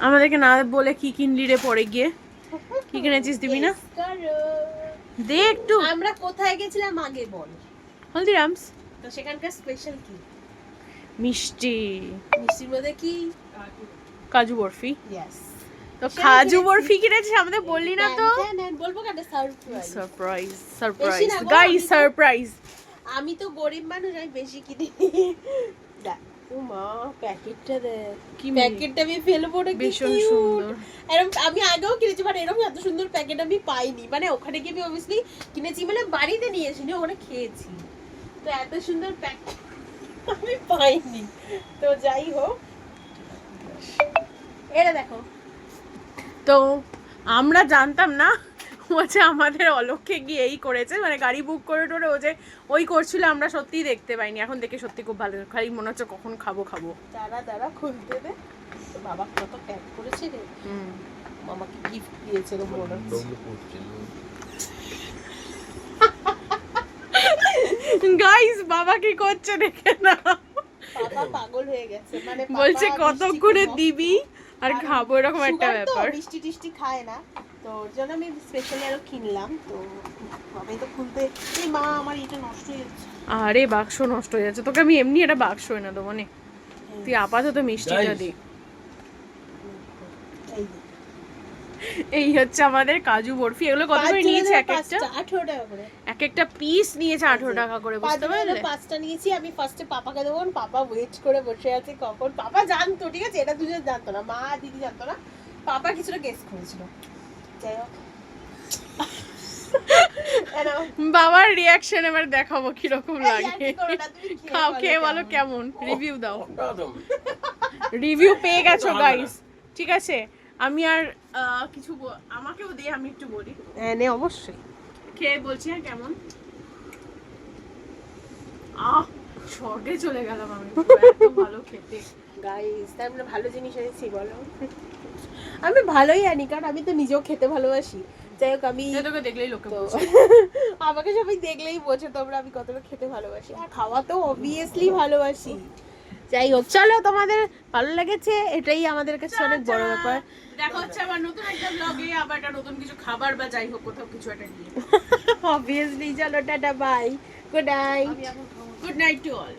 আমাদেরকে না বলে কি কিনলি রে পরে গিয়ে? কি কিনেছিস দিবি না? দে একটু। আমরা কোথায় গেছিলাম আগে বল? হলদিরামস। তো সেখানকার স্পেশাল কি? মিষ্টি। মিষ্টির মধ্যে কি? কাজু বরফি। ইয়েস। তো কাজু বরফি কিনেছিস, আমাদের বললি না তো? বলবো কেন? Surprise. Surprise surprise guys, surprise. আমি তো গরিব মানুষ, আমি বেশি কিনি। মা প্যাকেটটা দেখ, কি প্যাকেটটা আমি ফেলবো না, ভীষণ সুন্দর। এরকম আমি আগেও কিনেছি, মানে এরকম এত সুন্দর প্যাকেট আমি পাইনি। মানে ওখানে গিয়ে আমি অবভিয়াসলি কিনেছি, মানে বাড়িতে নিয়েছি না, ওখানে খেয়েছি, তো এত সুন্দর প্যাকেট আমি পাইনি। তো যাই হোক, এটা দেখো। তো আমরা জানতাম না ও যে আমাদের অলক্ষে গিয়ে এই করেছে, মানে গাড়ি বুক করে টোরে ও যে ওই করছিল, আমরা সত্যিই দেখতে পাইনি। এখন দেখে সত্যি খুব ভালো, খালি মনে হচ্ছে কখন খাবো খাবো। দাঁড়া খুলতে দে। তো বাবা কত প্যাক করেছে রে। মামাকে গিফট দিয়েছে রে মনে হচ্ছে। গাইস বাবা কি করছে দেখে না, বাবা পাগল হয়ে গেছে, মানে বলছে কত করে দিবি আর খাবো, এরকম একটা ব্যাপার। মিষ্টি টিষ্টি খায় না, তো ওর জন্য আমি স্পেশালি আরো কিনলাম। তো বাবাই তো খুলতে, এই মা আমার এটা নষ্ট হয়ে যাচ্ছে। আরে বাক্স নষ্ট হয়ে যাচ্ছে, তোকে আমি এমনি এটা বাক্স এনে দেবো নে, তুই আপাতত মিষ্টিটা দে। এই হচ্ছে আমাদের কাজু বরফি। এগুলো কত করে নিয়েছে এক একটা? 18 টাকা করে এক একটা পিস নিয়েছে 18 টাকা করে, বুঝতে পারলে? 5টা নিয়েছি আমি। ফার্স্টে পাপাকে দেবো, পাপা ওয়েট করে বসে আছে কখন। পাপা জানতো, ঠিক আছে, এটা দুজন জানতো না, মা দিদি জানতো না, পাপা কিছুটা গেস করেছিল। যাই হোক, বাবার রিয়াকশন এবার দেখাবো কিরকম লাগে। খাও, খেয়ে বলো কেমন, রিভিউ দাও। রিভিউ পেয়ে গেছো গাইস, ঠিক আছে? আমি আর কিছু আমাকেও দে, আমি একটু বলি। হ্যাঁ নে, অবশ্যই খেয়ে বলছি হ্যাঁ কেমন। স্বর্গে চলে গেলাম আমি, এত ভালো খেতে গাইস। তার মানে ভালো জিনিস এনেছি বলো। আমি ভালোই আনি, কারণ আমি তো নিজেও খেতে ভালোবাসি। যাই হোক, আমি তোকে দেখলেই লোকে বলছে, আমাকে সবাই দেখলেই বোঝে তোমরা আমি কতটা খেতে ভালোবাসি, আর খাওয়া তো অবভিয়াসলি ভালোবাসি। যাই হোক, চলো, তোমাদের ভালো লেগেছে, এটাই আমাদের কাছে অনেক বড় ব্যাপার। দেখা হচ্ছে আবার নতুন একটা ব্লগে, আবার একটা নতুন কিছু খাবার বা যাই হোক কোথাও কিছু একটা নিয়ে। অবভিয়াসলি, চলো, tata, bye, good night. Good night to all.